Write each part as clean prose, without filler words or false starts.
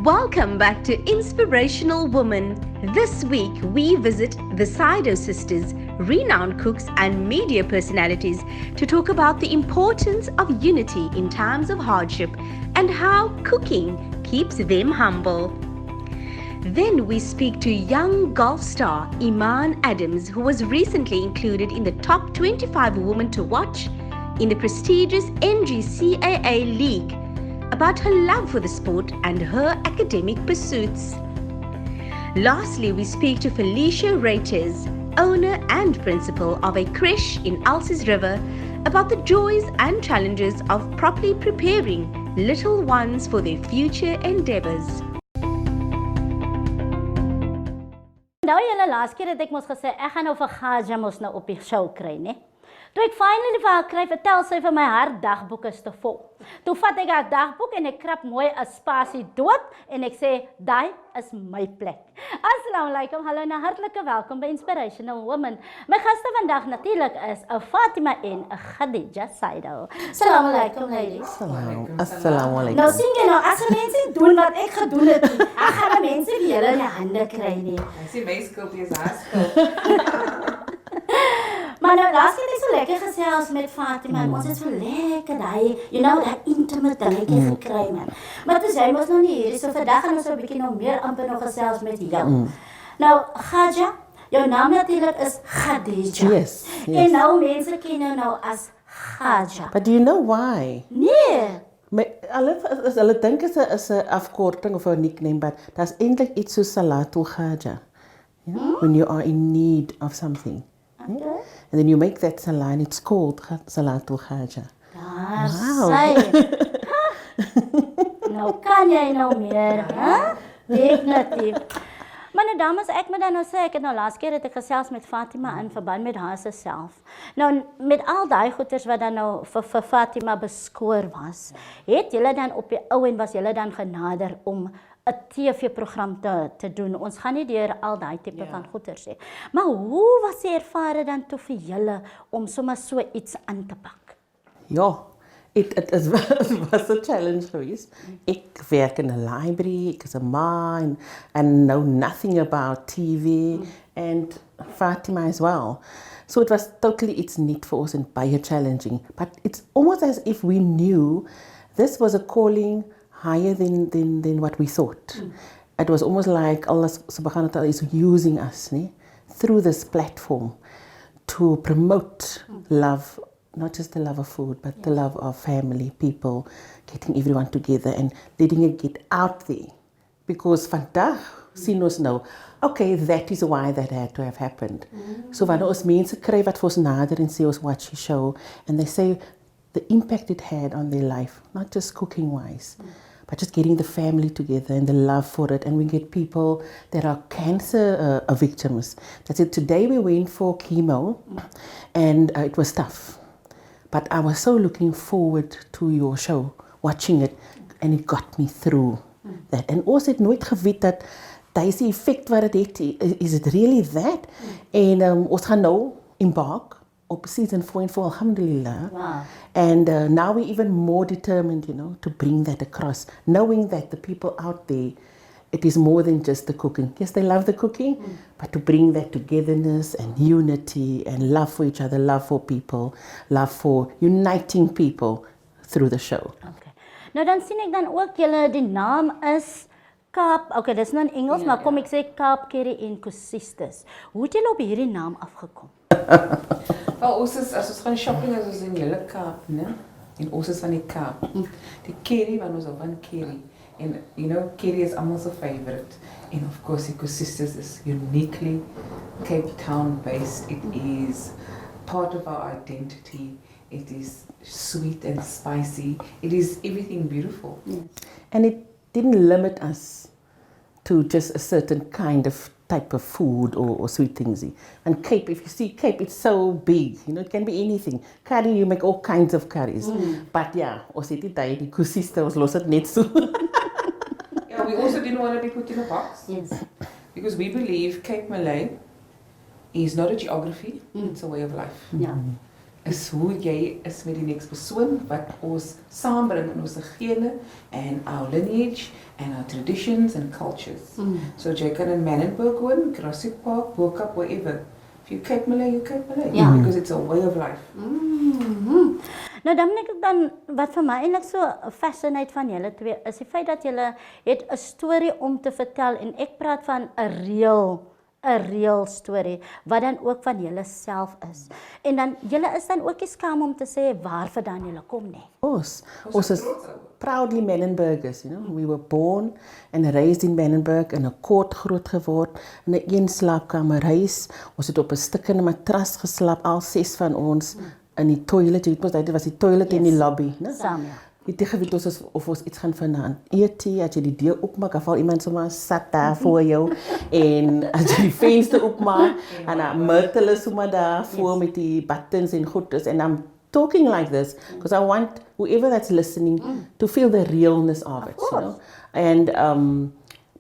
Welcome back to Inspirational Women. This week we visit the Sido sisters, renowned cooks and media personalities, to talk about the importance of unity in times of hardship and how cooking keeps them humble. Then we speak to young golf star Iman Adams, who was recently included in the top 25 women to watch in the prestigious NGCAA League, about her love for the sport and her academic pursuits. Lastly, we speak to Felicia Reiters, owner and principal of a creche in Alces River, about the joys and challenges of properly preparing little ones for their future endeavors. Nou julle laas keer het ek mos gesê ek gaan nou vir Gaja mos nou op die show kry, né? Toe ek finally vir haar kry, vertel sy vir my haar dagboek is te vol. Toe vat ek haar dagboek en ek krap mooi 'n spasie dood en ek sê, daai is my plek. Assalamu alaikum, hallo en hartlike welkom by Inspirational Women. My gaste vandag natuurlik is 'n Fatima en 'n Khadija Sido. Assalamu alaikum ladies. Assalamu alaikum. Nou sien jy nou, as mense doen wat ek gedoen het, ek gaan mense die hele in die hande kry nie. Ek sê my skuld is haar skuld. Maar nou laas het ek so lekker gesels met Fatima en ons het so lekker daai, daai intimate dingetjie gekry man. Maar toe sy mos nou nie hier is, so vandag gaan ons so 'n bietjie nou meer amper nog gesels met jou. Nou Gaja, jou naam natuurlik is Khadija. Yes. En nou mense ken jou nou as Gaja. But do you know why? Nee. Hulle dink is 'n afkorting of 'n nickname, but that's eintlik iets so Salatu Khaja. When you are in need of something. Okay. And then you make that salah and it's called Salatu Khaja. Wow. Nou kan jy nou meer, hè? Definitief. Maar nou dames, ek moet dan nou sê, ek het nou laas keer het ek gesels met Fatima in verband met haar self. Nou met al daai goeters wat dan nou vir Fatima beskoor was, het julle dan op die ou en was julle dan genader om 'n TV-program te doen. Ons gaan nie deur al daai tipe van goeters sê. Maar hoe was die ervaring dan toe vir julle om sommer so iets aan te pak? Ja, it was a challenge geweest. Ek werk in 'n library, ek is 'n ma and know nothing about TV and Fatima as well. So it was totally it's neat for us and baie challenging. But it's almost as if we knew this was a calling higher than what we thought. It was almost like Allah subhanahu wa ta'ala is using us through this platform to promote love, not just the love of food, but the love of family, people, getting everyone together and letting it get out there. Because vandag sien ons nou, okay, that is why that had to have happened. So wanneer ons mense kry wat vir ons nader en sê ons watch die show, and they say the impact it had on their life, not just cooking wise, but just getting the family together and the love for it. And we get people that are cancer victims. That's it. Today we went for chemo and it was tough. But I was so looking forward to your show, watching it, and it got me through that. And also het nooit geweet dat daar is die effect wat het. Is it really that? En ons gaan nou embark op season 4 and 4, alhamdulillah. Wow. And now we're even more determined, to bring that across, knowing that the people out there, it is more than just the cooking. Yes, they love the cooking, but to bring that togetherness and unity and love for each other, love for people, love for uniting people through the show. Okay. Nou dan sien ek dan ook julle die naam is Kaap. Okay, dis nou in Engels, maar kom ek sê Kaap Curry en Sisters. Hoe het julle op hierdie naam afgekom? Wel, ons is, as ons gaan shopping, as ons in hele Kaap, né? En ons is van die Kaap. Die curry, want ons al van curry. And, curry is almost a favorite. And of course, Sisters is uniquely Cape Town based. It is part of our identity. It is sweet and spicy. It is everything beautiful. Yes. And it didn't limit us to just a certain kind of type of food or sweet things. And Cape, if you see Cape, it's so big. It can be anything. Curry, you make all kinds of curries. But yeah, ons het die Sister, ons los het net so. Yeah, we also didn't want to be put in a box. Yes. Because we believe Cape Malay is not a geography, it's a way of life. Ja. is hoe jy is met die next persoon wat ons saambring in ons gene and our lineage and our traditions and cultures. So jy kan in Manenberg woon, Grassy Park, Bokap, wherever. If you Cape Malay, you Cape Malay. Ja. Because it's a way of life. Nou dan dink ek dan wat vir my eintlik so fascinate van julle twee is die feit dat julle het 'n storie om te vertel en ek praat van 'n real storie wat dan ook van julle self is. En dan julle is dan ook nie skaam om te sê waarvandaan julle kom nie. Ons is proudly Menenbergers, you know. We were born and raised in Menenberg in 'n kort groot geword in 'n een slaapkamerhuis. Ons het op 'n stukkende matras geslaap, al 6 van ons in die toilet. Jy weet mos dit was die toilet in die lobby, né? Saam, ja. Jy het geweet of ons iets gaan vanaand eet, as jy die deur oopmaak, dan val iemand sommer sat daar voor jou en as jy die venster oopmaak en dan myrtle is sommer daar voor met die buttons en goedes en I'm talking like this because I want whoever that's listening to feel the realness of it, you know. And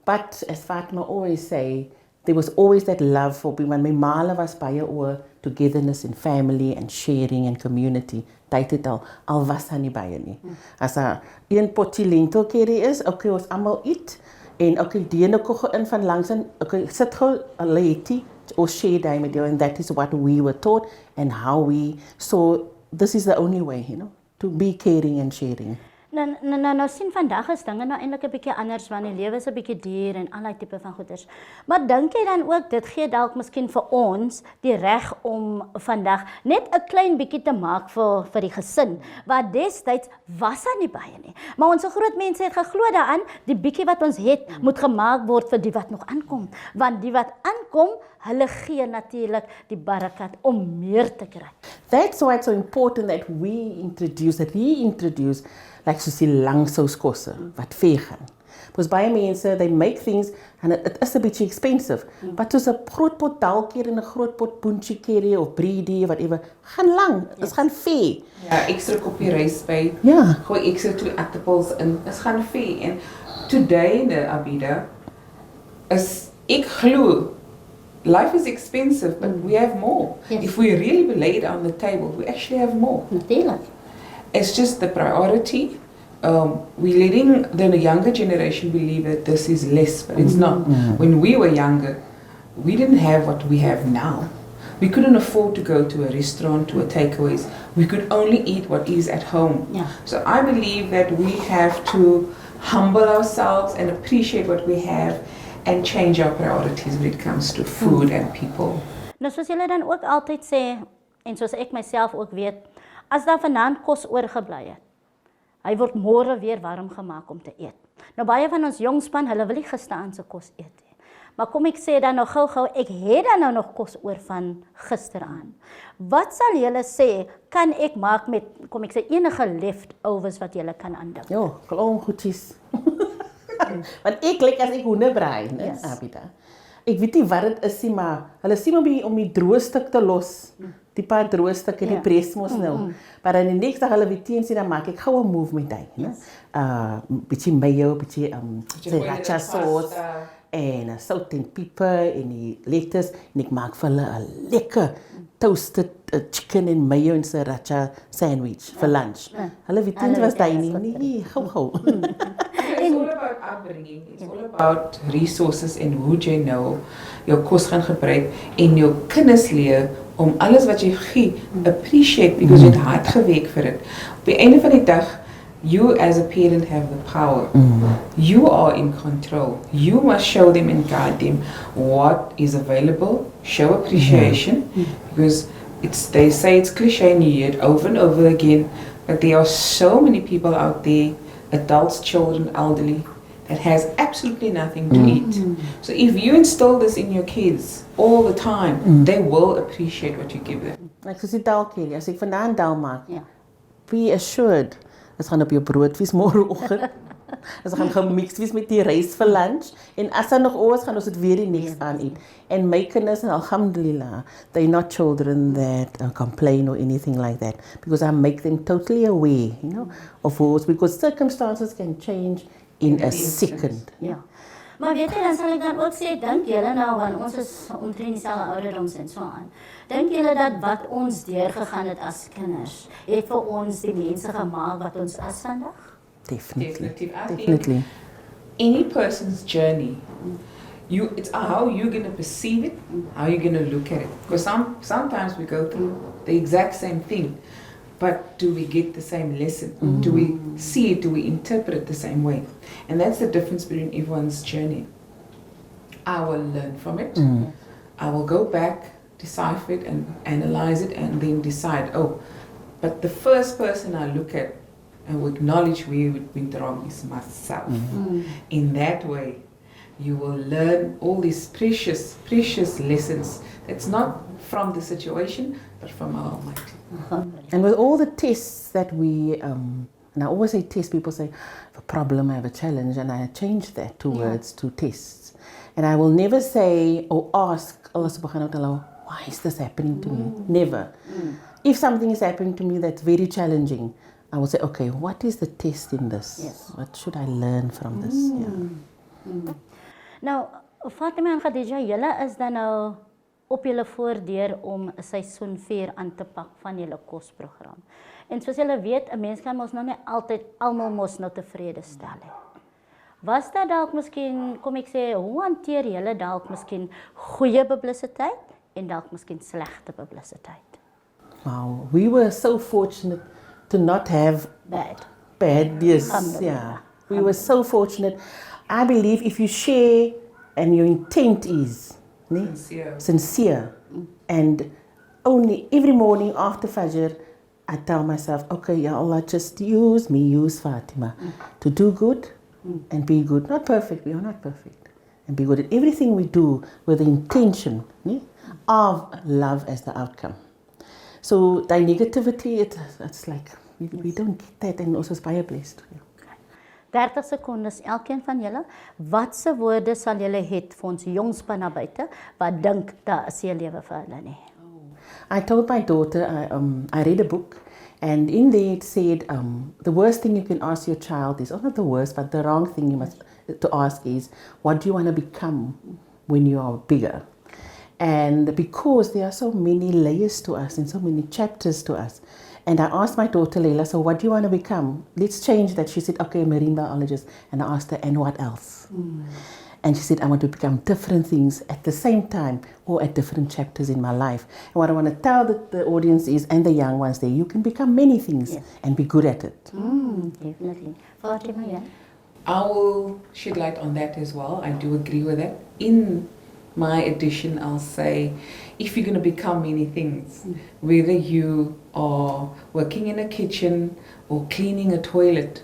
but as Fatima always say, there was always that love for people. My ma was baie oor togetherness and family and sharing and community. Tyd het al was hy nie baie nie. As 'n een potjie lentil curry is, okay, ons almal eet en okay, die ene kog in van langs en okay, sit gou 'n lady or share daai met jou and that is what we were taught and how we so this is the only way, you know, to be caring and sharing. Nou sien vandag is dinge nou eintlik 'n bietjie anders want die lewe is 'n bietjie duur en allerlei tipe van goeders. Maar dink jy dan ook dit gee dalk miskien vir ons die reg om vandag net 'n klein bietjie te maak vir die gesin wat destyds was daar nie baie nie. Maar ons groot mense het geglo daaraan die bietjie wat ons het moet gemaak word vir die wat nog aankom, want die wat aankom hulle gee natuurlik die barakat om meer te kry. That's why it's so important that we reintroduce like soos die langsouskosse wat vee gaan. Because baie mense, they make things and it is a bietjie expensive. But soos 'n groot pot dalkeer en 'n groot pot boentjie curry of breedie of whatever, gaan lang, dit gaan vee. Ja, extra koppie rys by. Ja. Gooi extra 2 aardappels in. Dit gaan vee en today the Abida is ek glo life is expensive but we have more. Yes. If we really lay it on the table, we actually have more. Natuurlik. It's just the priority. We're letting the younger generation believe that this is less, but it's not. When we were younger, we didn't have what we have now. We couldn't afford to go to a restaurant, to a takeaways. We could only eat what is at home. Yeah. So I believe that we have to humble ourselves and appreciate what we have and change our priorities when it comes to food and people. Nou soos julle dan ook altyd sê en soos ek myself ook weet, as daar vanaand kos oorgebly het, hy word môre weer warm gemaak om te eet. Nou baie van ons jongspan, hulle wil nie gisteraand se kos eet nie. Maar kom ek sê dan nou gou-gou, ek het dan nou nog kos oor van gisteraand. Wat sal julle sê, kan ek maak met, kom ek sê, enige leftovers wat julle kan aandink? Ja, klomp goedjies. Want ek lyk as ek hoenderbraai, né, Yes. Abida. Ek weet nie wat dit is nie, maar hulle sê om die droë stuk te los. Die paar droë stukke, die presmos nou. Maar dan die nächste dag hulle weer teen sien, dan maak ek gou 'n move met hy, né? Bietjie mayo, bietjie sriracha sauce en sout en peper en die lettuce en ek maak vir hulle 'n lekker toasted chicken en mayo en sriracha sandwich vir lunch. Hulle weet nie was daai nie, nee, gou. It's all about upbringing. It's all about resources and hoe jy nou jou kos gaan gebruik en jou kinders leer om alles wat jy gee appreciate because jy het hard gewerk vir dit. Op die einde van die dag, you as a parent have the power. You are in control. You must show them and guide them what is available. Show appreciation because they say it's cliche and you hear it over and over again, but there are so many people out there, adults, children, elderly, that has absolutely nothing to eat. So if you instill this in your kids all the time, they will appreciate what you give them. Ek soos die dalkerie, as ek vandaan dal maak, Ja. be assured, dit gaan op jou brood wees môreoggend. Dit gaan gemix wees met die rys vir lunch en as daar nog oor is, gaan ons dit weer die next aan eet. En my kinders, alhamdulillah, they're not children that complain or anything like that because I make them totally aware, you know, of wars because circumstances can change in a second. Ja. Maar weet jy, dan sal ek dan ook sê, dink julle nou, want ons is omtrent dieselfde ouderdoms en so aan. Dink julle dat wat ons deurgegaan het as kinders, het vir ons die mense gemaak wat ons is vandag? Definitely. I think Definitely. any person's journey, it's how you're going to perceive it, how you're going to look at it. Because sometimes we go through the exact same thing, but do we get the same lesson? Do we see it? Do we interpret it the same way? And that's the difference between everyone's journey. I will learn from it. I will go back, decipher it and analyze it and then decide, but the first person I look at and will acknowledge where we went wrong is myself. In that way, you will learn all these precious, precious lessons. It's not from the situation, but from our Almighty. And with all the tests that we, and I always say test, people say, I have a problem, I have a challenge, and I change that to words, to tests. And I will never say or ask Allah subhanahu wa ta'ala, why is this happening to me? Never. If something is happening to me that's very challenging, I will say, okay, what is the test in this? Yes. What should I learn from this? Yeah. Nou, Fatima en Khadija, julle is dan nou op julle voordeur om 'n seisoen 4 aan te pak van julle kosprogram. En soos julle weet, 'n mens kan mos nou nie altyd almal mos nou tevrede stel nie. Was daar dalk miskien, kom ek sê, hoe hanteer julle dalk miskien goeie publisiteit en dalk miskien slegte publisiteit? Wow, we were so fortunate to not have bad, yes, yeah. We were so fortunate. I believe if you share and your intent is sincere, and only every morning after Fajr, I tell myself, okay, Ya Allah, just use me, use Fatima to do good and be good. Not perfect, we are not perfect. And be good at everything we do with the intention of love as the outcome. So the negativity, it's like, we don't get that, and also is baie blessed. 30 sekondes, elkeen van julle, watse woorde sal julle het vir ons jongspan na buite, wat dink daar is 'n lewe vir hulle nie? I told my daughter, I read a book, and in there it said, the worst thing you can ask your child is, not the worst, but the wrong thing you must to ask is, what do you want to become when you are bigger? And because there are so many layers to us and so many chapters to us, and I asked my daughter Leila, so what do you want to become? Let's change that. She said, okay, marine biologist. And I asked her, and what else? And she said, I want to become different things at the same time or at different chapters in my life. And what I want to tell the audience is, and the young ones there, you can become many things and be good at it. Definitely. Fatima, yeah? I will shed light on that as well. I do agree with that. In my edition, I'll say, if you're going to become many things, whether you are working in a kitchen or cleaning a toilet,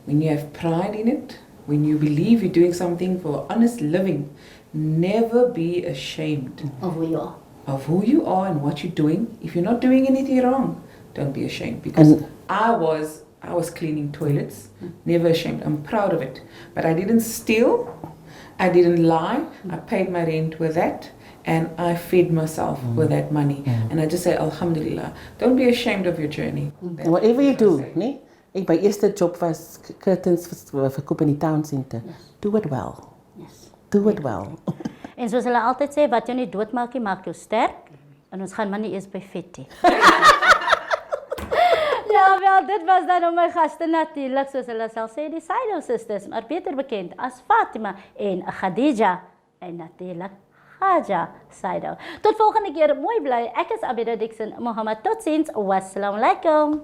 when you have pride in it, when you believe you're doing something for honest living, never be ashamed of who you are. Of who you are and what you're doing. If you're not doing anything wrong, don't be ashamed. Because I was cleaning toilets, never ashamed. I'm proud of it. But I didn't steal, I didn't lie, I paid my rent with that, and I fed myself with that money. And I just say, Alhamdulillah, don't be ashamed of your journey. And whatever you do, ek my eerste job was curtains verkoop in die town center. Do it well. Do it well. En soos hulle altyd sê, wat jou nie doodmaak nie, maak jou sterk. En ons gaan maar nie eers by vet nie. Ja, wel, dit was dan om my gaste natuurlik, soos hulle sal sê, die Saido sisters, maar beter bekend as Fatima en Khadija en natuurlik Haja Saido. Tot volgende keer, mooi bly. Ek is Abida Dixon Mohammed. Totsiens. Wassalamu alaikum.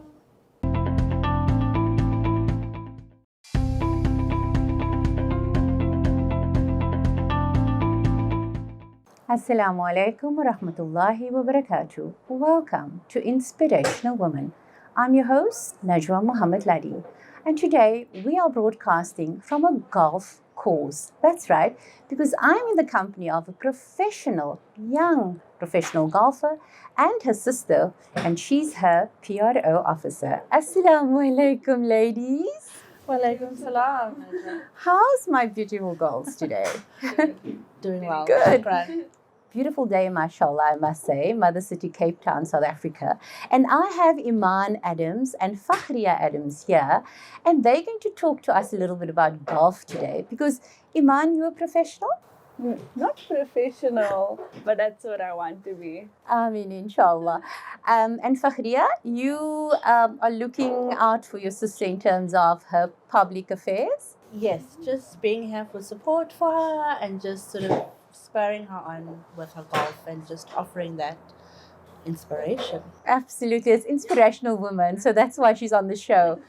Assalamu alaikum wa rahmatullahi wa barakatuh. Welcome to Inspirational Women. I'm your host, Najwa Muhammad Ladi, and today we are broadcasting from a golf course. That's right, because I'm in the company of a young professional golfer and her sister, and she's her PRO officer. Assalamu alaikum, ladies. Walaikum salam. How's my beautiful girls today? Doing well. Good. beautiful day, mashallah, I must say, Mother City, Cape Town, South Africa. And I have Iman Adams and Fakhria Adams here, and they're going to talk to us a little bit about golf today. Because, Iman, you're a professional? Not professional, but that's what I want to be. I mean, inshallah. And Fakhria, you are looking out for your sister in terms of her public affairs? Yes, just being here for support for her and just sort of spurring her on with her golf and just offering that inspiration. Absolutely. It's Inspirational Women, so that's why she's on the show.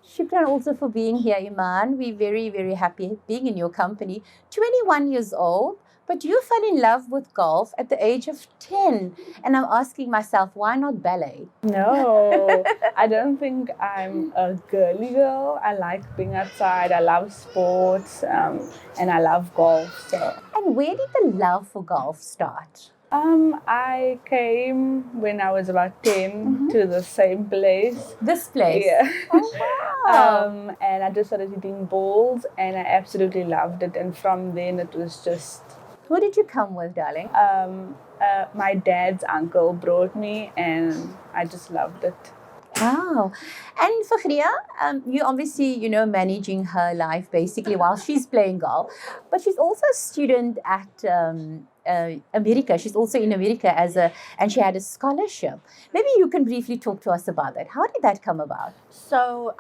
Shukran also for being here, Iman. We're very, very happy being in your company. 21 years old, but you fell in love with golf at the age of 10. And I'm asking myself, why not ballet? No, I don't think I'm a girly girl. I like being outside. I love sports, and I love golf. So, And where did the love for golf start? I came when I was about 10 to the same place. This place? Yeah. Oh, wow. And I just started hitting balls, and I absolutely loved it. And from then, it was just Who did you come with, darling? my dad's uncle brought me, and I just loved it. Wow. And Fakhria, you obviously, managing her life basically while she's playing golf, but she's also a student at America. She's also in America and she had a scholarship. Maybe you can briefly talk to us about that. How did that come about? So,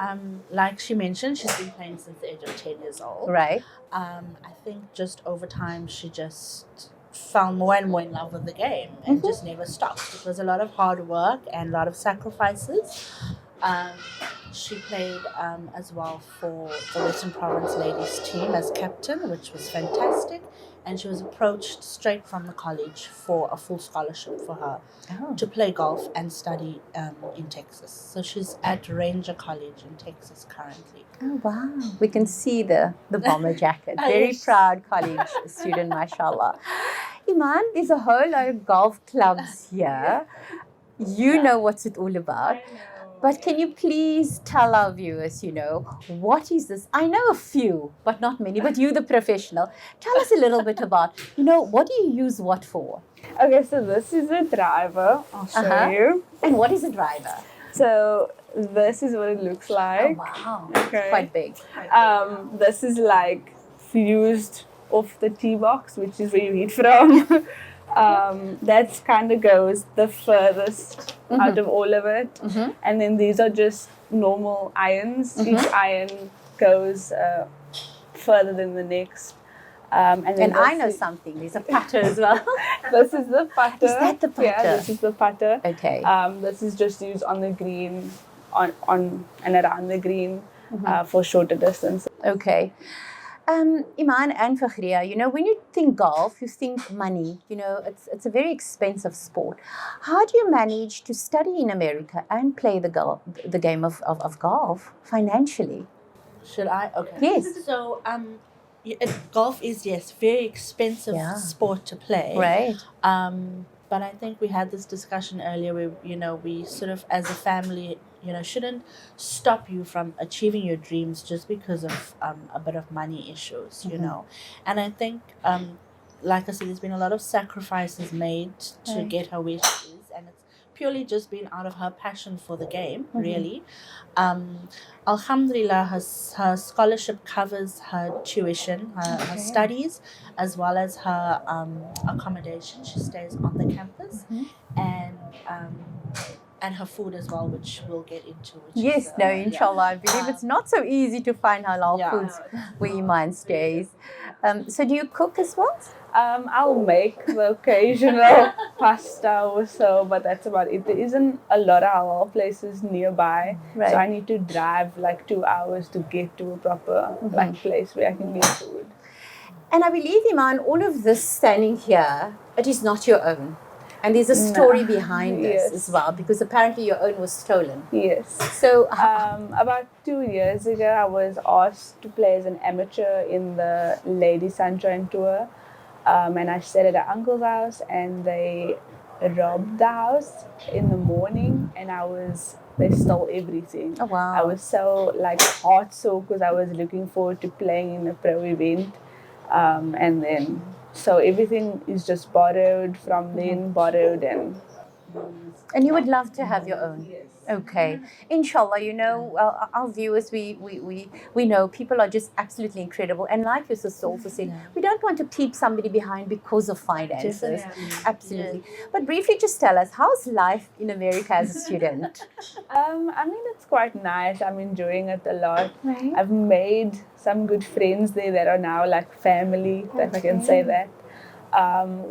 like she mentioned, she's been playing since the age of 10 years old. Right. I think just over time, she just fell more and more in love with the game and just never stopped. It was a lot of hard work and a lot of sacrifices. She played as well for the Western Province ladies team as captain, which was fantastic. And she was approached straight from the college for a full scholarship for her to play golf and study in Texas. So she's at Ranger College in Texas currently. Oh, wow. We can see the bomber jacket. Very Yes. proud college student, mashallah. Iman, there's a whole lot of golf clubs here. You know what's it all about. But can you please tell our viewers, what is this? I know a few, but not many, but you, the professional. Tell us a little bit about, what do you use what for? Okay, so this is a driver. I'll show you. And what is a driver? So this is what it looks like. Oh, wow. Okay. Quite big. This is like fused off the tee box, which is where you hit from. That kind of goes the furthest out of all of it. And then these are just normal irons. Each iron goes further than the next. And I know something. There's a putter as well. This is the putter. Is that the putter? Yeah, this is the putter. Okay. This is just used on the green, on and around the green for shorter distance. Okay. Iman and Fakhria, when you think golf, you think money. It's a very expensive sport. How do you manage to study in America and play the game of golf financially? Should I? Okay. Yes. So, golf is, yes, very expensive sport to play. Right. But I think we had this discussion earlier where, we sort of, as a family, shouldn't stop you from achieving your dreams just because of a bit of money issues, And I think, like I said, there's been a lot of sacrifices made to get her where she is, and it's purely just been out of her passion for the game, really. Alhamdulillah, her scholarship covers her tuition, her studies, as well as her accommodation. She stays on the campus, and her food as well, which we'll get into. Inshallah. I believe it's not so easy to find halal foods where Iman stays. So do you cook as well? I'll make the occasional pasta or so, but that's about it. There isn't a lot of halal places nearby, so I need to drive like 2 hours to get to a proper place where I can get food. And I believe, Iman, all of this standing here, it is not your own. And there's a story behind this as well, because apparently your own was stolen. Yes. So, about 2 years ago, I was asked to play as an amateur in the Ladies Sunshine Tour. And I stayed at an uncle's house, and they robbed the house in the morning, and they stole everything. Oh, wow. I was so heart sore because I was looking forward to playing in a pro event. And then So everything is just borrowed from then, borrowed And you would love to have your own. Okay. Inshallah, you know, our viewers, we know people are just absolutely incredible. And like your sister also said, we don't want to keep somebody behind because of finances. Absolutely. But briefly, just tell us, how's life in America as a student? I mean, it's quite nice. I'm enjoying it a lot. Right. I've made some good friends there that are now like family, if I can say that.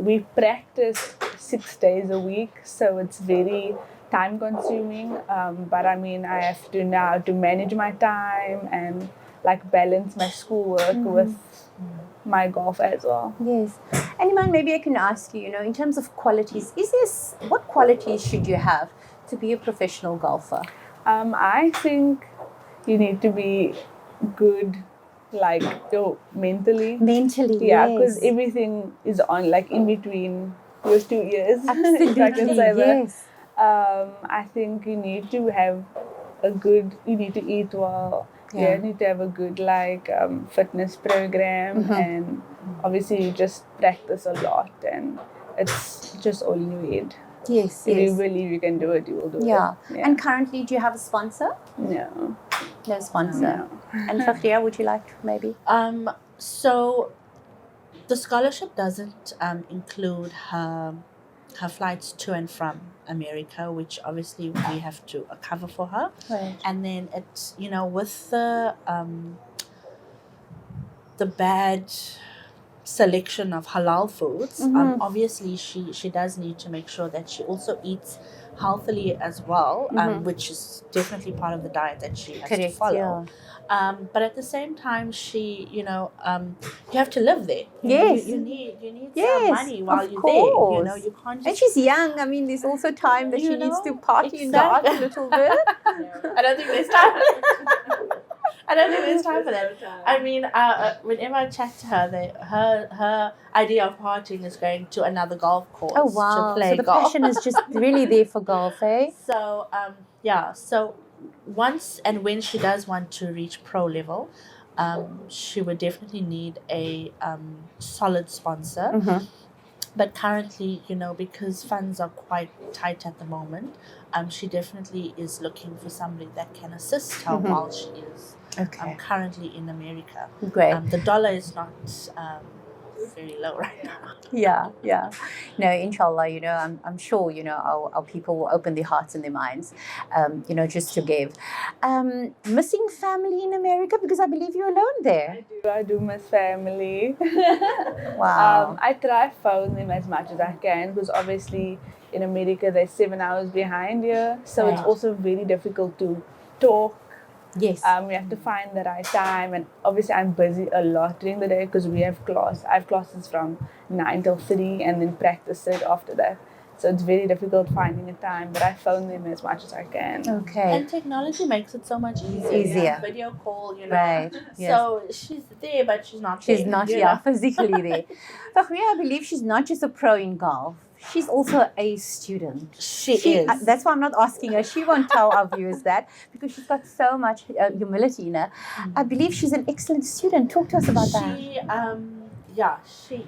We practice 6 days a week, so it's very time consuming. But I mean, I have to now to manage my time and like balance my schoolwork with my golf as well. Yes. Anyone, maybe I can ask you, you know, in terms of qualities, what qualities should you have to be a professional golfer? I think you need to be good, like mentally. Mentally, Yeah, because yes. everything is on like in between your 2 years. Absolutely, if I can say that. yes. I think you need to have you need to eat well. Yeah. You need to have a good fitness program, and obviously you just practice a lot, and it's just all in your head. Yes, If you yes. believe you can do it, you will do Yeah. it. And currently, do you have a sponsor? No. No sponsor. And Fakhria, would you like to maybe? So the scholarship doesn't include her flights to and from America, which obviously we have to cover for her. Right. And then it's, you know, with the bad selection of halal foods, obviously she does need to make sure that she also eats healthily as well, which is definitely part of the diet that she has to follow. But at the same time, she, you know, you have to live there. Yes. You need Yes, some money while of you're there. You course. know, you can't And just. she's young. I mean, there's also time that You she needs to know, party and dance a little bit. I don't think there's time. I don't think there's time for that. I mean, whenever I chat to her, her idea of partying is going to another golf course Oh, wow. to play So the golf. passion is just really there for golf, eh? So yeah. So once and when she does want to reach pro level, she would definitely need a solid sponsor. But currently, you know, because funds are quite tight at the moment, she definitely is looking for somebody that can assist her while she is currently in America. Great. The dollar is not very low right now. Yeah. No, inshallah, you know, I'm sure, you know, our people will open their hearts and their minds, you know, just to give. Missing family in America, because I believe you're alone there. I do miss family. Wow. I try phone them as much as I can, because obviously in America they're 7 hours behind here, so it's also very difficult to talk. Yes. We have to find the right time, and obviously I'm busy a lot during the day because we have class. I have classes from 9 till 3 and then practice it after that. So it's very difficult finding a time, but I phone them as much as I can. Okay. And technology makes it so much easier. Easier. Video call, you know. Right. Yes. So she's there, but she's not there. She's not, you know? physically there. Fakhria, I believe she's not just a pro in golf. She's also a student. She is. That's why I'm not asking her. She won't tell our viewers that, because she's got so much humility in her. I believe she's an excellent student. Talk to us about that.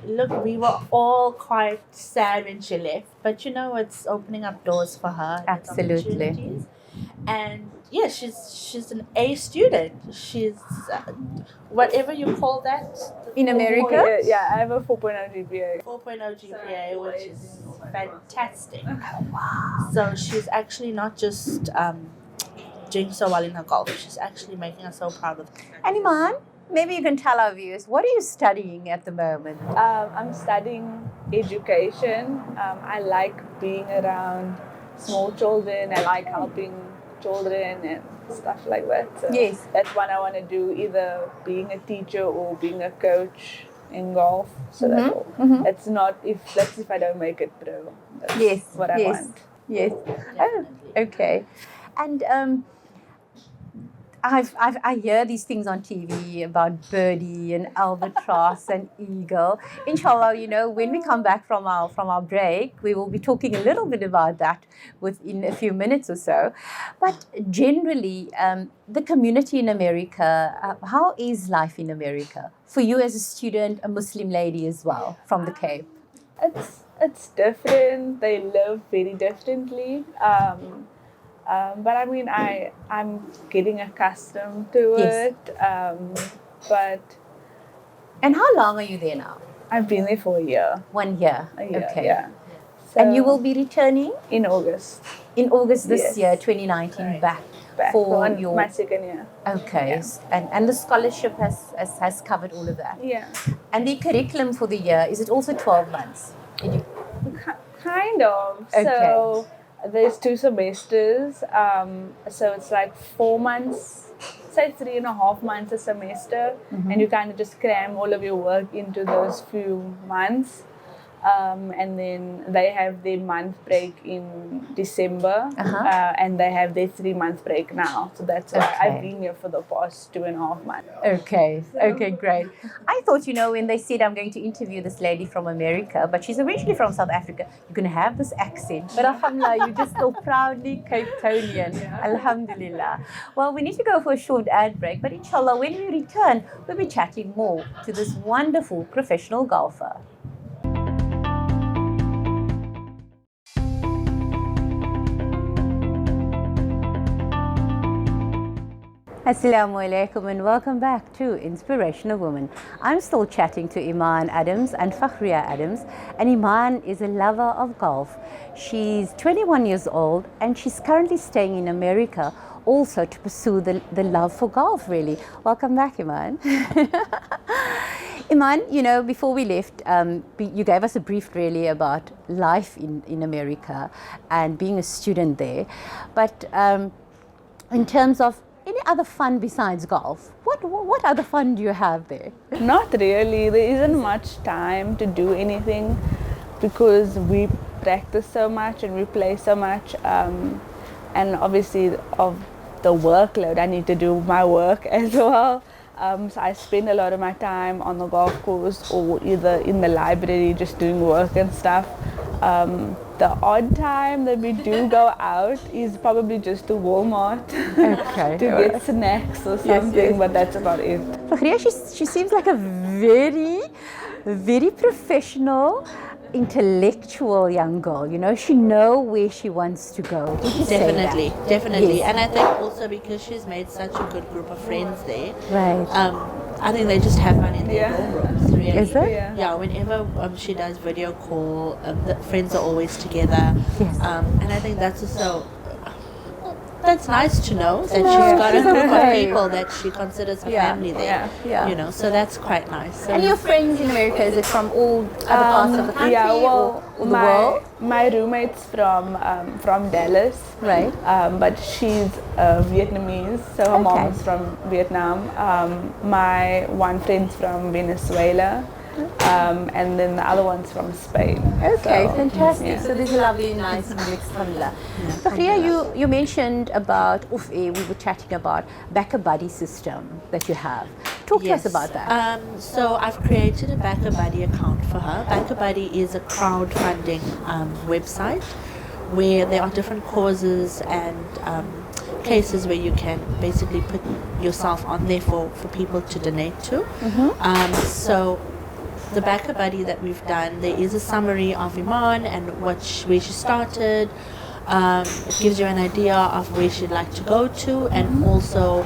Look, we were all quite sad when she left, but you know, it's opening up doors for her. Absolutely. Opportunities. And yeah, she's an A student. She's whatever you call that In America? Yeah, I have a 4.0 GPA. 4.0 GPA, which is fantastic. Wow. So she's actually not just doing so well in her golf, she's actually making us so proud of her. Anyone? Maybe you can tell our viewers, what are you studying at the moment? I'm studying education. I like being around small children. I like helping children and stuff like that. So Yes. that's what I want to do, either being a teacher or being a coach in golf. So that's all. That's not if I don't make it pro. That's what I want. Yes. Oh, okay. And I hear these things on TV about birdie and albatross and eagle. Inshallah, when we come back from our break, we will be talking a little bit about that within a few minutes or so. But generally, the community in America, how is life in America for you as a student, a Muslim lady as well from the Cape? It's different. They live very differently. But I mean, I'm getting accustomed to Yes. it. But And how long are you there now? I've been there for a year. 1 year. A year, Okay. yeah. And you So, will be returning in August in August this Yes. year, 2019, back back for on your. my second year. Okay. And the scholarship has covered all of that. Yeah, And the curriculum for the year, is it also 12 months? kind of. Okay. So there's 2 semesters. So it's like 4 months. Say 3.5 months a semester, and you kind of just cram all of your work into those few months. And then they have their month break in December, and they have their 3-month break now. So that's why Okay. I've been here for the past 2.5 months. Okay, great. I thought, when they said I'm going to interview this lady from America, but she's originally from South Africa, you're going to have this accent. But alhamdulillah, you're just so proudly Cape Townian. Alhamdulillah. Well, we need to go for a short ad break, but inshallah, when we return, we'll be chatting more to this wonderful professional golfer. Assalamu alaikum and welcome back to Inspirational Women. I'm still chatting to Iman Adams and Fakhria Adams, and Iman is a lover of golf. She's 21 years old and she's currently staying in America also to pursue the love for golf, really. Welcome back, Iman. Iman, before we left, you gave us a brief really about life in America and being a student there. But in terms of any other fun besides golf, what other fun do you have there? Not really. There isn't much time to do anything because we practice so much and we play so much. And obviously of the workload, I need to do my work as well. So I spend a lot of my time on the golf course or either in the library just doing work and stuff. The odd time that we do go out is probably just to Walmart Okay. to get snacks or something, but that's about it. Fakhria, she seems like a very, very professional, intellectual young girl. She knows where she wants to go. Would you say that? Definitely. Yes. And I think also because she's made such a good group of friends there, Right. I think they just have fun in their dorm rooms, really. Is it? Yeah. Whenever she does video call, the friends are always together. Yes. And I think that's also, that's nice to know that she's got a group of people that she considers her family there. Yeah. So that's quite nice. So And your friends in America, is it from all other parts of the country or the world? my roommate's from Dallas, Right. but she's Vietnamese, so her mom is from Vietnam. My one friend's from Venezuela, and then the other one's from Spain. Okay, So, fantastic. yeah. So there's a lovely, nice mix, alhamdulillah. Fakhria, you mentioned about, we were chatting about backer buddy system that you have. Talk to us about that. So I've created a Backer Buddy account for her. Backer Buddy is a crowdfunding website where there are different causes and cases where you can basically put yourself on there for people to donate to. So the Backer Buddy that we've done, there is a summary of Iman and where she started. It gives you an idea of where she'd like to go to, and also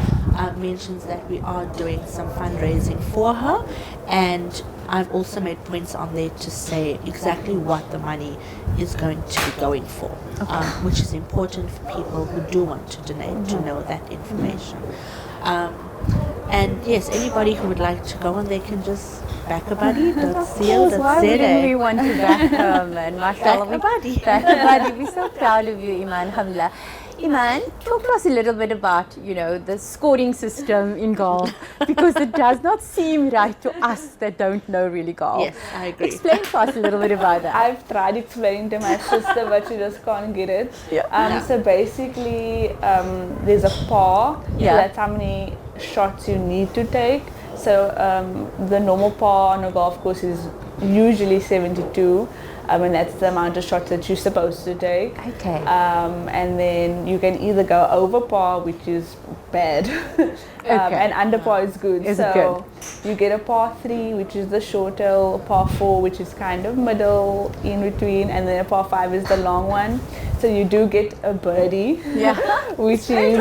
mentions that we are doing some fundraising for her. And I've also made points on there to say exactly what the money is going to be going for, which is important for people who do want to donate to know that information. And yes, anybody who would like to go on, they can just backabuddy.co.za. Why wouldn't we want to back and mashallah, Backer Buddy. Backer Buddy. We're so proud of you, Iman, alhamdulillah. Iman, talk to us a little bit about, the scoring system in golf, because it does not seem right to us that don't know really golf. Yes, I agree. Explain to us a little bit about that. I've tried explaining to my sister, but she just can't get it. So basically, there's a par. So that's how many shots you need to take. So the normal par on a golf course is usually 72. And that's the amount of shots that you're supposed to take. Okay. And then you can either go over par, which is bad, and under par is good. You get a par 3, which is the shorter, or par 4, which is kind of middle in between, and then a par 5 is the long one. So you do get a birdie, which is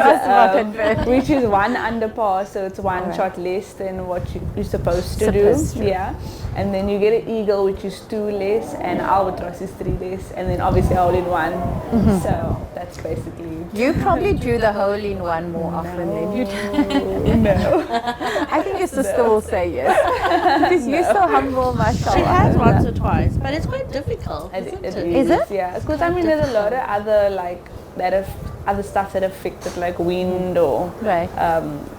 1 under par, so it's 1 shot less than what you're supposed to do. And then you get an eagle, which is 2 less, and albatross is 3 less, and then obviously hole in one. So that's basically. You probably do the hole in one more often than you do. No. I think your sister will say yes. Because you're so humble, mashallah. She has once or twice, but it's quite difficult. Is it? Yeah, because I mean, there's a lot of other other stuff that affected, like wind or I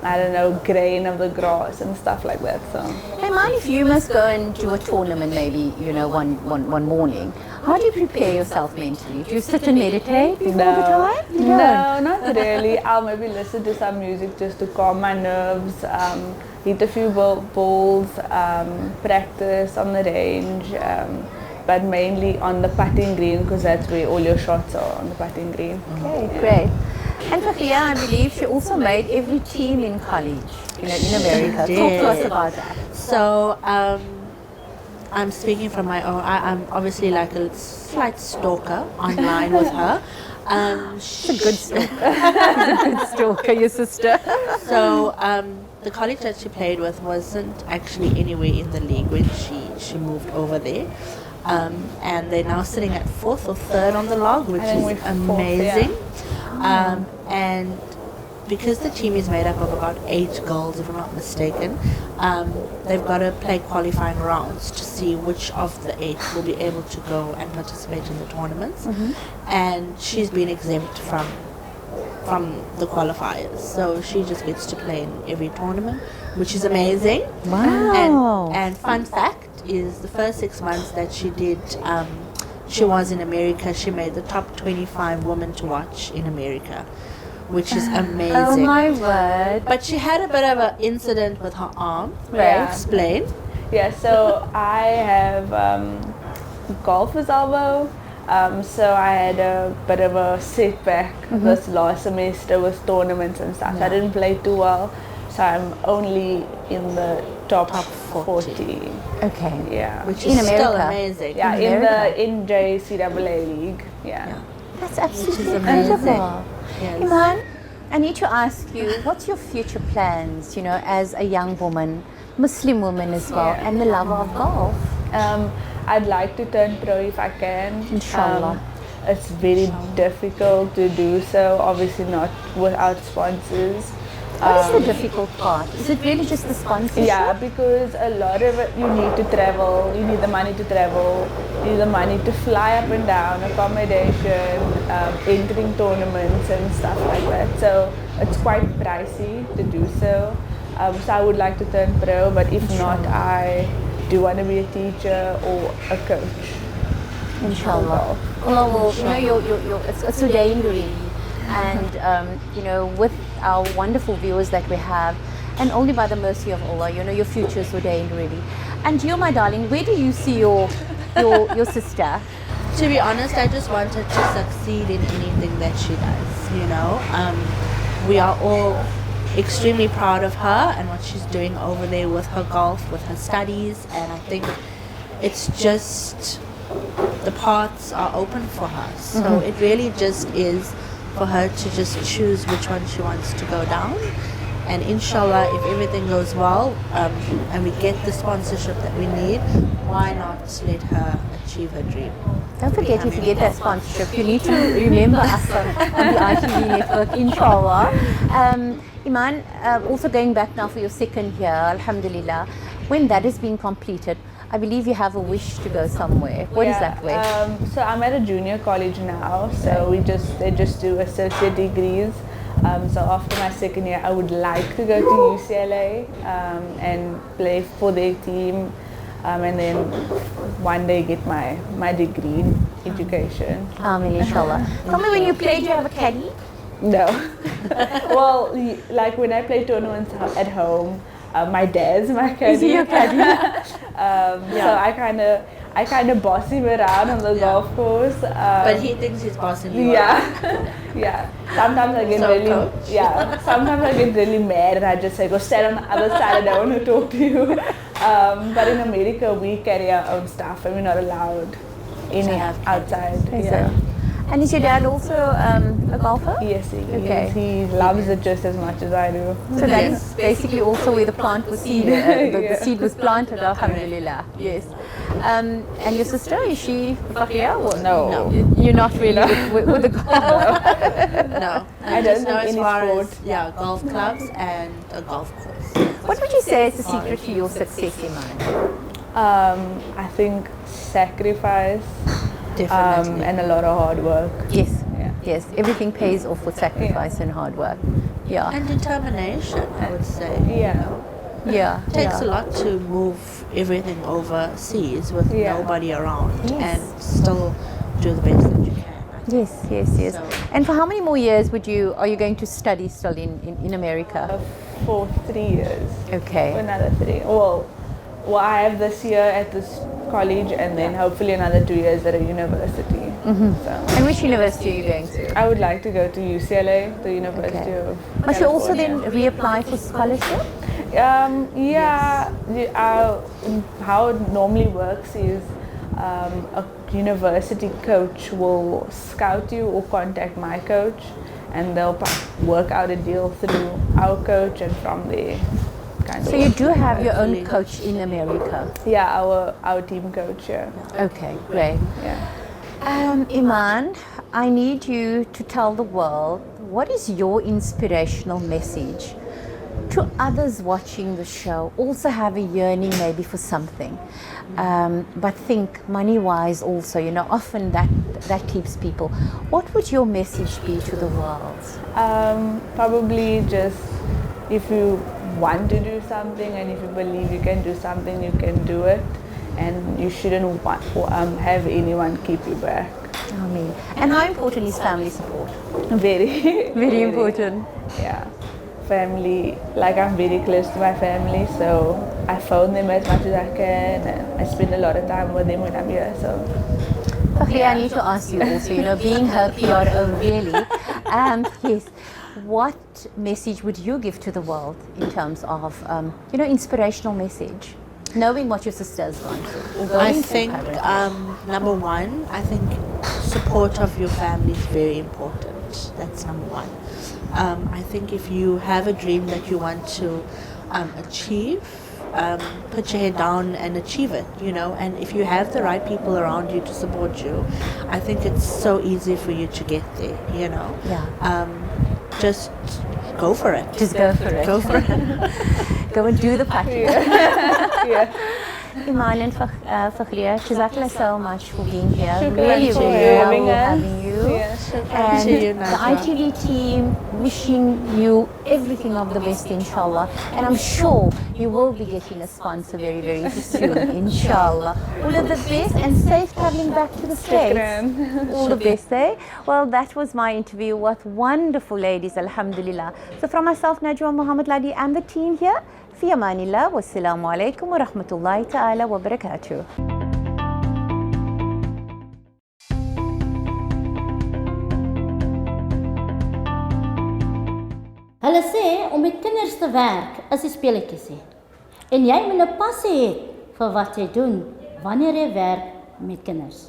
don't know, grain of the grass and stuff like that. So. Hey man, if you must go and do a tournament, maybe one morning, how do you prepare yourself mentally? Do you sit and meditate before the time? No, not really. I'll maybe listen to some music just to calm my nerves. Hit a few balls, practice on the range. But mainly on the putting green, because that's where all your shots are, on the putting green. Okay, great. And Fakhia, I believe she also made every team in college, in America. Talk to us about that. So, I'm speaking from my own. I'm obviously like a slight stalker online with her. She's a good stalker. She's a good stalker, your sister. So, the college that she played with wasn't actually anywhere in the league when she moved over there. And they're now sitting at 4th or 3rd on the log, which is amazing. And because the team is made up of about 8 girls, if I'm not mistaken, they've got to play qualifying rounds to see which of the 8 will be able to go and participate in the tournaments. And she's been exempt from the qualifiers, so she just gets to play in every tournament, which is amazing. Wow. And fun fact is, the first 6 months that she did, she was in America, she made the top 25 women to watch in America, which is amazing. Oh my word. But she had a bit of an incident with her arm. Explain. Yeah, so I have golfer's elbow. So I had a bit of a setback this last semester with tournaments and stuff. I didn't play too well, so I'm only in the top 40. Okay. Yeah. Which is still amazing. Yeah, in the NJCAA league. Yeah. That's absolutely amazing. incredible. Yes. Iman, I need to ask you, what's your future plans, as a young woman, Muslim woman as well, and the lover of golf? I'd like to turn pro if I can. Inshallah. It's very difficult to do so, obviously not without sponsors. What is the difficult part? Is it really just the sponsorship? Yeah, because a lot of it, you need to travel, you need the money to travel, you need the money to fly up and down, accommodation, entering tournaments and stuff like that. So it's quite pricey to do so. So I would like to turn pro, but if not, I do want to be a teacher or a coach. Inshallah. Well, it's ordained really. And, with our wonderful viewers that we have, and only by the mercy of Allah, your future is ordained really. And you, my darling, where do you see your sister? To be honest, I just want her to succeed in anything that she does, We are all extremely proud of her and what she's doing over there with her golf, with her studies, and I think it's just, the paths are open for her. So it really just is for her to just choose which one she wants to go down, and inshallah, if everything goes well, and we get the sponsorship that we need, why not let her achieve her dream? Don't forget, if you get that sponsorship, you need to remember us on the ITV network, inshallah. Iman, also going back now for your second year, alhamdulillah, when that has been completed, I believe you have a wish to go somewhere. What is that wish? So I'm at a junior college now, so they just do associate degrees. So after my second year, I would like to go to UCLA and play for their team, and then one day get my degree in education. Inshallah. Tell me, when you played, do you have a caddy? No. Well, like when I play tournaments at home, my dad's my caddy. Is he your caddy? So I kind of boss him around on the golf course. But he thinks he's bossing you. Yeah. Sometimes I get Sometimes I get really mad and I just say, go stand on the other side. I don't want to talk to you. But in America, we carry our own stuff and we're not allowed any outside. Yeah. And is your dad also a golfer? Yes, he Okay. is. He loves it just as much as I do. So that is basically also where the plant was seeded. The seed was planted, alhamdulillah. Yes. And your sister, is she Fakhria? No. You're not really with the golf? No. I just don't know think as any far sport. as golf clubs and a golf course. What would you say is the secret to your success, Iman? I think sacrifice Definitely. and a lot of hard work. Yes. Yeah. Yes. Everything pays off with sacrifice and hard work. Yeah. And determination, I would say. Yeah. Yeah. It takes a lot to move everything overseas with nobody around and still do the best that you can. Yes. So- And for how many more years are you going to study still in America? For 3 years. For Okay. another 3. Well, I have this year at this college and then hopefully another 2 years at a university. So And which university are you going to? I would like to go to UCLA, the University of Must you also then California. reapply for scholarship? How it normally works is a university coach will scout you or contact my coach and they'll work out a deal through our coach and from there kind of. So you do have your own coach in America? Yeah, our team coach, yeah. Okay, great. Yeah. Iman, I need you to tell the world, what is your inspirational message to others watching the show? Also have a yearning maybe for something, but think money-wise also, often that keeps people. What would your message be to the world? Probably just if you want to do something and if you believe you can do something, you can do it, and you shouldn't have anyone keep you back. I mean, and how important is family support? Very, Very important. Yeah, family. Like I'm very close to my family, so I phone them as much as I can, and I spend a lot of time with them when I'm here. So. Okay, I need to ask you also, being her PRO really, yes, what message would you give to the world in terms of, inspirational message, knowing what your sister has gone through? I think, number one, I think support of your family is very important. That's number one. I think if you have a dream that you want to achieve, put your head down and achieve it, and if you have the right people around you to support you, I think it's so easy for you to get there, Yeah. Just go for it. Just go for it. Go for it. Go and do the party. Yeah. Iman and Fakhria, jazakallah so much for being here. Shukran Really, for really having lovely us. having you. Yeah, shukran. And to you, the Najwa. ITV team wishing you everything of the best, inshallah. And I'm sure you will be getting a sponsor very, very soon, inshallah. All of the best and safe traveling back to the States. Shukran. All the best, eh? Well, that was my interview with wonderful ladies, alhamdulillah. So from myself, Najwa Muhammad Ladi, and the team here, في أمان الله والسلام عليكم ورحمة الله تعالى وبركاته. Hulle sê om met kinders te werk is 'n speletjie sê. En jy moet 'n passie hê vir wat jy doen wanneer jy werk met kinders.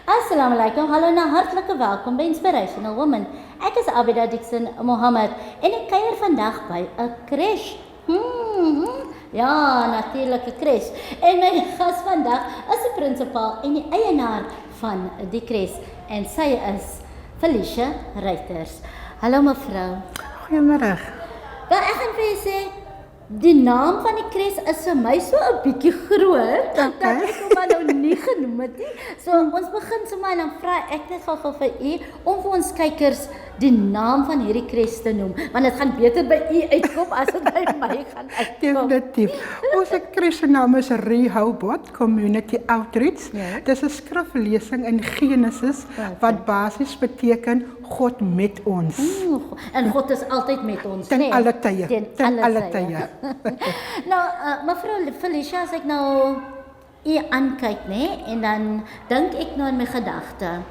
Assalamu alaikum, hallo en hartlike welkom by Inspirational Women. Ek is Abida Dixon Mohammed en ek kuier vandag by 'n crash. Ja, natuurlike crash. En my gas vandag is die prinsipaal en die eienaar van die crash en sy is Felicia Reuters. Hallo mevrou. Goeiemiddag. Wel, ek gaan vir julle sê, die naam van die kres is vir my so 'n bietjie groot, dat ek hom maar nou nie genoem het nie. So ons begin sommer en dan vra ek net gou vir u om vir ons kykers die naam van hierdie kres te noem, want dit gaan beter by u uitkom as dit by my gaan uitkom. Definitief. Ons kres se naam is Rehoboth Community Outreach. Ja. Dis 'n skriflesing in Genesis wat basies beteken God met ons. En God is altyd met ons, Ten nee? alle tye. Ten alle tye. Nou, mevrou Felicia, as ek nou u aankyk, nee, en dan dink ek nou in my gedagte.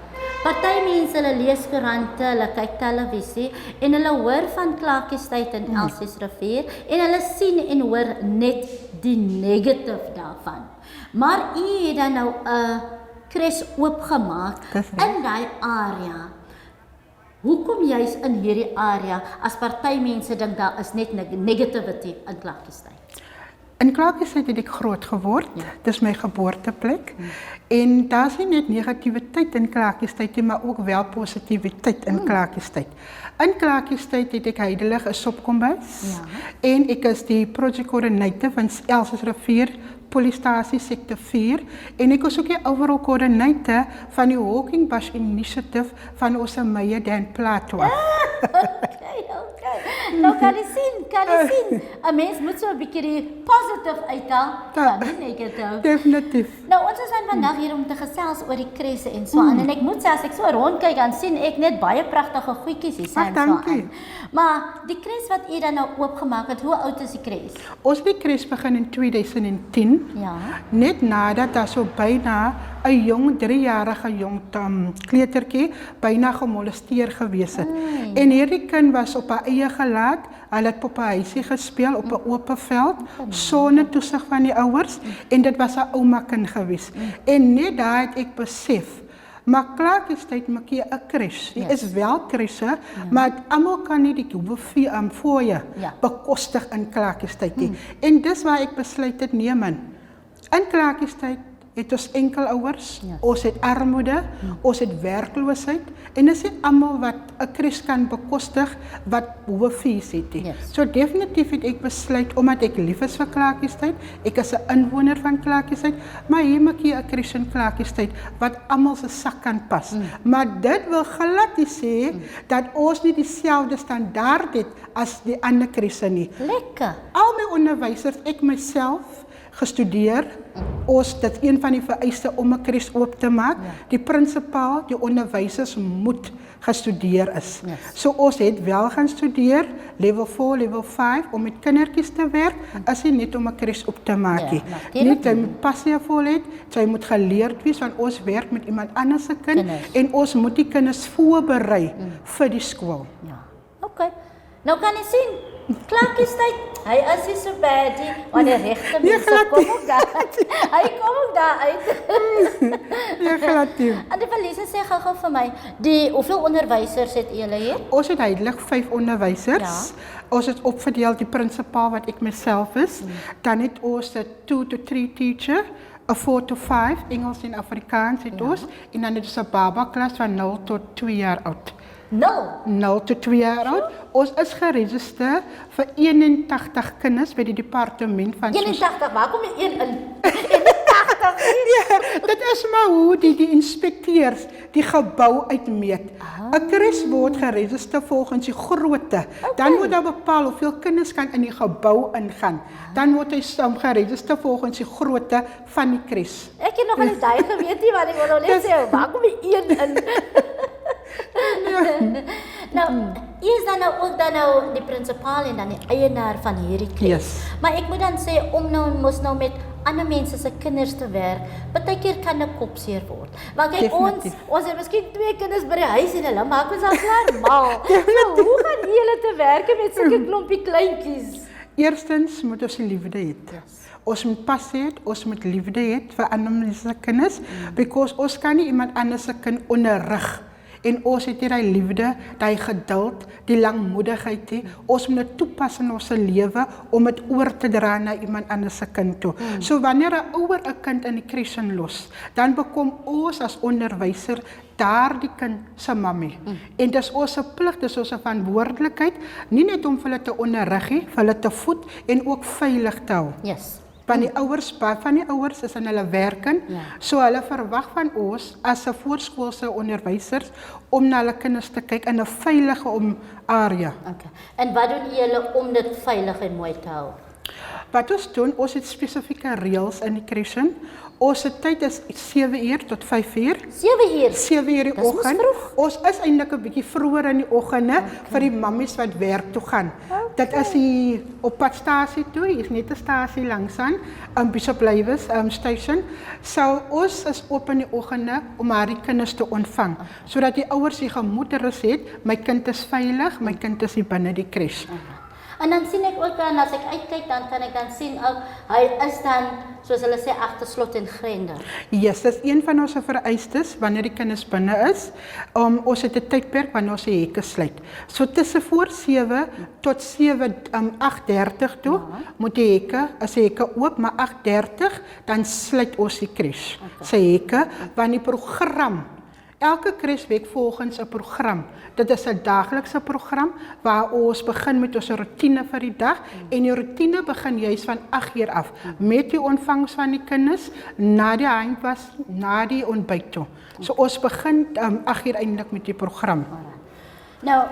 Party mense, hulle lees koerante, hulle kyk televisie en hulle hoor van Klaartjiestyd en Elsies rivier en hulle sien en hoor net die negatief daarvan. Maar u het dan nou 'n kres oopgemaak in daai area. Hoekom juis in hierdie area as party mense dink daar is net negativity in Klaartjiestyd? In Klaartjiestyd het ek groot geword. Dis my geboorteplek. En daar's nie net negativiteit in Klaartjiestyd nie, maar ook wel positiwiteit in Klaartjiestyd. In Klaartjiestyd het ek heidelig 'n sopkombuis. En ek is die project coordinator van Elsies rivier Polisiestasie sektor 4 en ek is ook die overall coordinator van die Hawking Bush Initiative van ons Meyer Dan Plato. Okay. Nou kan jy sien. 'n Mens moet so 'n bietjie die positief uithaal van die negatief. Definitief. Nou ons is vandag hier om te gesels oor die kresse en so aan en ek moet sê as ek so rondkyk dan sien ek net baie pragtige goedjies hier staan so aan. Maar die kres wat u dan nou oopgemaak het, hoe oud is die kres? Ons die kres begin in 2010. Ja. Net nadat daar so byna 'n jong 3-jarige jong kleutertjie byna gemolesteer gewees het. En hierdie kind was op haar eie gelaat. Hulle het op 'n huisie gespeel op 'n oop veld sonder toesig van die ouers en dit was 'n ouma kind gewees. En net daai het ek besef maar Klaartjiestyd maak jy 'n kres. Dit is wel kresse, maar almal kan nie die fooie bekostig in Klaartjiestyd nie. En dis waar ek besluit het neem in. In Klaartjiestyd het ons enkelouers, ons het armoede, ons het werkloosheid en dis nie almal wat 'n kres kan bekostig wat hoë fees het nie. So definitief het ek besluit omdat ek lief is vir Klaartjiestyd, ek is 'n inwoner van Klaartjiestyd, maar hier maak jy 'n kres in Klaartjiestyd wat almal se sak kan pas. Maar dit wil glad nie sê dat ons nie dieselfde standaard het as die ander kresse nie. Lekker. Al my onderwysers, ek myself gestudeer. Dit een van die vereiste om 'n kres oop te maak. Die prinsipaal, die onderwysers moet gestudeer is. So ons het wel gaan studeer, level 4, level 5, om met kindertjies te werk, as nie net om 'n kres op te maak nie. Net jy moet passie vol hê, jy moet geleerd wees, want ons werk met iemand anders se kind, en ons moet die kinders voorberei vir die skool. Ja, okay. Nou kan jy sien, Klaartjiestyd, hy is nie so bad nie, want die regte mense kom ook daar. Hy kom ook daar uit. Ja, relatief. En die Felicia sê gou vir my, hoeveel onderwysers het julle hier? Ons het duidelik 5 onderwysers. Ons het opverdeel die prinsipaal wat ek myself is. Dan het ons 'n 2 to 3 teacher, 'n 4 to 5 Engels en Afrikaans het ons, en dan het ons 'n baba klas van 0 tot 2 jaar oud. 0 tot 2 jaar oud. Ons is geregistreer vir 81 kinders by die departement van 81, waar kom die 1 in? 81? Ja, dit is maar hoe die inspekteurs die gebou uitmeet. 'n Kres word geregistreer volgens die grootte. Dan word daar bepaal hoeveel kinders kan in die gebou ingaan. Dan word hy geregistreer volgens die grootte van die kres. Ek het nog nie daai geweet nie, want ek wou net sê, waar kom die 1 in? Nou, is dan nou ook die prinsipaal en dan die eienaar van hierdie kres. Maar ek moet dan sê, om mos nou met ander mense se kinders te werk, partykeer kan 'n kop seer word. Maar kyk, ons het miskien 2 kinders by die huis en hulle maak ons al klaar mal. So, hoe gaan julle te werk met sulke klompie kleintjies? Eerstens moet ons liefde hê. Ons moet passie hê, ons moet liefde hê vir ander mense se kinders, because ons kan nie iemand anders se kind onderrig. En ons het hier die liefde, die geduld, die langmoedigheid hê. Ons moet dit toepas in ons lewe om dit oor te dra na iemand anders se kind toe. So wanneer 'n ouer 'n kind in die kres los, dan bekom ons as onderwyser daardie kind se mammie. En dis ons plig, dis ons verantwoordelikheid, nie net om vir hulle te onderrig nie, vir hulle te voed en ook veilig te hou. Yes. Van die ouers is in hulle werking, so hulle verwag van ons as 'n voorskoolse onderwysers om na hulle kinders te kyk in 'n veilige area. Okay. En wat doen julle om dit veilig en mooi te hou? Wat ons doen, ons het spesifieke reëls in die crash. Ons tyd is 7 uur tot 5 uur. 7 uur? 7 uur die Dis mos oggend. vroeg. Ons is eintlik 'n bietjie vroeër in die oggende vir die mammies wat werk toe gaan. Dit is die op padstasie toe, hier is net 'n stasie langsaan, Bishop Lywes station. So ons is oop in die oggende om haar die kinders te ontvang, sodat die ouers die gemoedsrus het, my kind is veilig, my kind is hier binne die crash. En dan sien ek ook dan, as ek uitkyk, dan kan ek dan sien ook, hy is dan, soos hulle sê, agter slot en grendel. Yes, dis een van ons vereistes wanneer die kinders binne is. Ons het 'n tydperk wanneer ons die hekke sluit. So tussen voor 7 tot 8:30 toe moet die hekke oop, maar 8:30 dan sluit ons die crash. Se hekke, want die program, elke crashweek volgens 'n program. Dit is 'n daaglikse program waar ons begin met ons rotine vir die dag en die rotine begin juis van 8 uur af met die ontvangs van die kinders, na die handwas, na die ontbyt toe. So ons begin 8 uur eintlik met die program. Nou,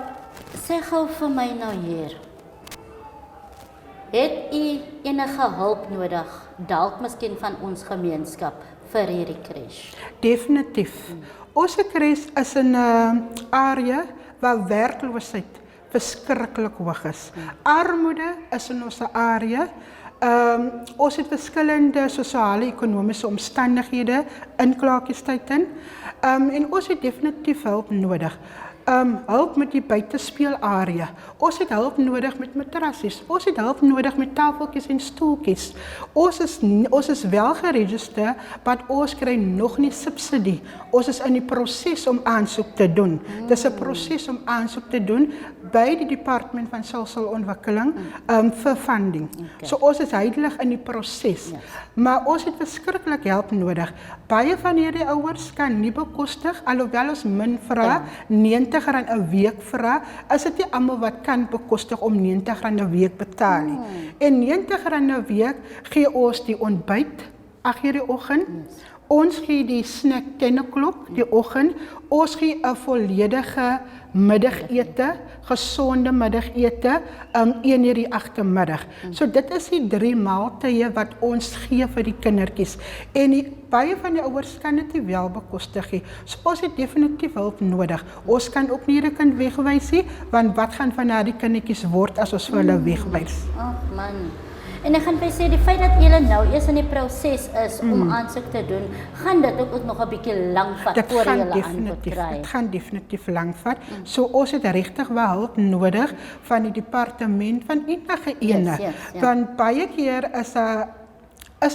sê gou vir my nou hier. Het u enige hulp nodig, dalk miskien van ons gemeenskap vir hierdie crash? Definitief. Ons crash is in 'n area waar werkloosheid verskriklik hoog is. Armoede is in ons area. Ons het verskillende sosiale-ekonomiese omstandighede in Klaartjiestyd in. En ons het definitief hulp nodig. Hulp met die buitespeelarea. Ons het hulp nodig met matrassies. Ons het hulp nodig met tafeltjies en stoeltjies. Ons is wel geregistreer, maar ons kry nog nie subsidie. Ons is in die proses om aansoek te doen. Dis 'n proses om aansoek te doen by die Departement van Sosiale Ontwikkeling vir funding. So ons is huidiger in die proses. Maar ons het verskriklik hulp nodig. Baie van hierdie ouers kan nie bekostig, alhoewel ons min vra, R90 'n week vra, is dit nie almal wat kan bekostig om R90 'n week betaal nie. En R90 'n week gee ons die ontbyt 8 uur die oggend. Ons gee die snack 10 o'clock die oggend. Ons gee 'n volledige middagete, gesonde middagete, 1 uur die agtermiddag. So dit is die 3 maaltye wat ons gee vir die kindertjies. En baie van die ouers kan dit nie wel bekostig nie. So ons het definitief hulp nodig. Ons kan ook nie 'n kind wegwys nie, want wat gaan van daardie kindertjies word as ons vir hulle wegwys? Ag man. En ek gaan vir sê, die feit dat julle nou eers in die proses is om aansoek te doen, gaan dit ook nog 'n bietjie lank vat voor julle antwoord kry. Dit gaan definitief lank vat. So ons het regtig wel hulp nodig van die departement, van enige ene. Want baie keer is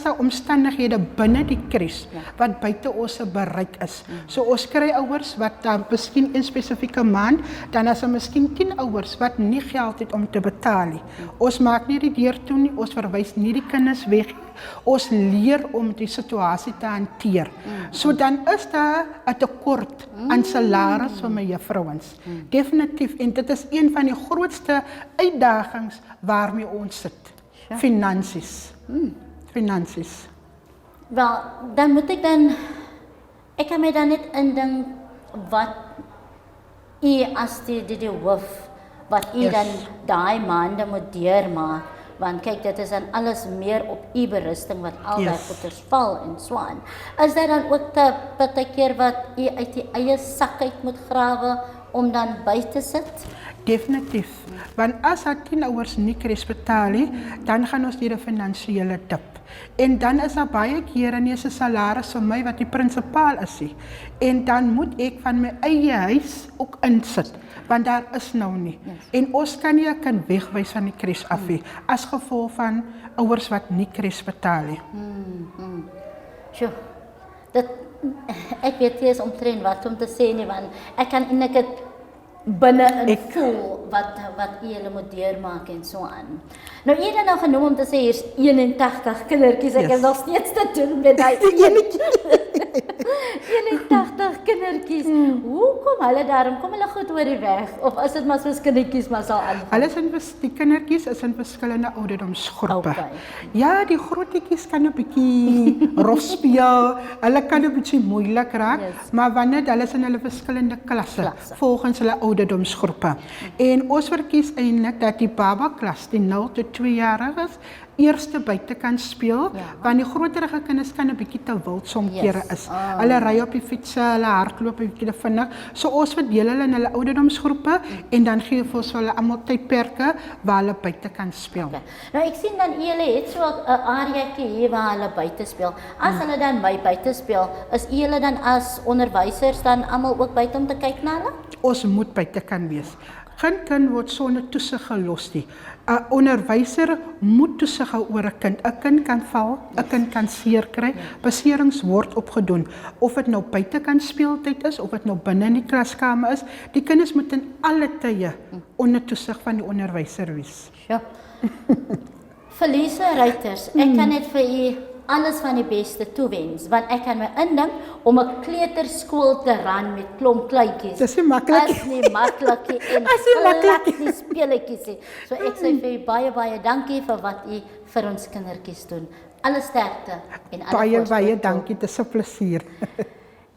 daar omstandighede binne die crash wat buite ons bereik is. So ons kry ouers wat dan miskien 'n spesifieke maand, dan is daar miskien 10 ouers wat nie geld het om te betaal nie. Ons maak nie die deur toe nie, ons verwys nie die kinders weg nie. Ons leer om die situasie te hanteer. So dan is daar 'n tekort aan salaris vir my juffrouens. Definitief, en dit is een van die grootste uitdagings waarmee ons sit. Finansies. Finansies. Wel, dan moet ek kan my dan net indink wat u as die hoof, wat u dan daai maande moet deurmaak, want kyk, dit is dan alles meer op u berusting wat al daai goeders val en so aan. Is daar dan ook baie keer wat u uit die eie sak uit moet grawe om dan by te sit? Definitief. Want as daar 10 ouers nie crash betaal nie, dan gaan ons deur 'n finansiële dip. En dan is daar baie kere nie 'n salaris vir my wat die prinsipaal is nie. En dan moet ek van my eie huis ook insit, want daar is nou nie. En ons kan nie 'n kind wegwys van die crash af nie, as gevolg van ouers wat nie crash betaal nie. Sjoe, ek weet nie eens omtrent wat om te sê nie, want ek kan eintlik dit binne voel wat julle moet deurmaak en so aan. Nou jy het nou genoem om te sê hier's 81 kindertjies. Ek is nog steeds te doen met daai 81 pragtig kindertjies. Hoe kom hulle daarom? Kom hulle goed oor die weg? Of is dit maar soos kindertjies maar sal aangaan? Hulle is die kindertjies is in verskillende ouderdomsgroepe. Okay. Ja, die grootetjies kan 'n bietjie rof speel, hulle kan 'n bietjie moeilik raak, maar wanneer hulle is in hulle verskillende klasse volgens hulle ouderdomsgroepe. En ons verkies eintlik dat die baba klas, die 0 tot 2-jariges, eerste buite kan speel, want die groterige kinders kan 'n bietjie te wild somkere is. Hulle ry op die fietsse, hulle hardloop 'n bietjie te vinnig. So ons verdeel hulle in hulle ouderdomsgroepe en dan gee ons vir hulle almal tydperke waar hulle buite kan speel. Okay. Nou ek sien dan julle het so 'n areaetjie hier waar hulle buite speel. As hulle dan by buite speel, is julle dan as onderwysers dan almal ook buite om te kyk na hulle? Ons moet buite kan wees. Geen kind word sonder toesig gelos nie. 'n Onderwyser moet toesig hou oor 'n kind. 'n Kind kan val, 'n kind kan seer kry. Beserings word opgedoen. Of dit nou buite kan speeltyd is, of dit nou binne in die klaskamer is, die kinders moet in alle tye onder toesig van die onderwyser wees. Ja. Verliese Ruiters, ek kan net vir u alles van die beste toewens, want ek kan my indink om 'n kleuterskool te ran met klomp kleintjies. Dis nie maklik nie. Is nie maklik nie en glad nie speletjies nie. So ek sê vir u baie dankie vir wat u vir ons kindertjies doen. Alle sterkte en alle Baie dankie, dit is 'n plesier.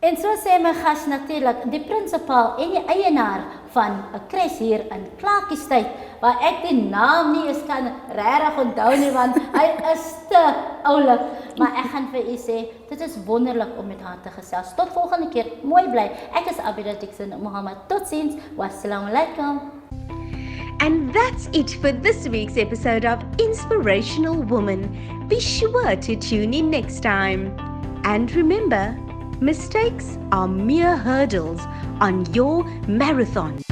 En so sê my gas natuurlik, die prinsipaal en die eienaar van 'n kres hier in Klakiestyd, waar ek die naam nie eens kan regtig onthou nie, want hy is te oulik. Maar ek gaan vir u sê, dit is wonderlik om met haar te gesels. Tot volgende keer, mooi bly. Ek is Abida Dixon Mohammed. Totsiens. Wassalamu alaikum. And that's it for this week's episode of Inspirational Woman. Be sure to tune in next time. And remember, mistakes are mere hurdles on your marathon.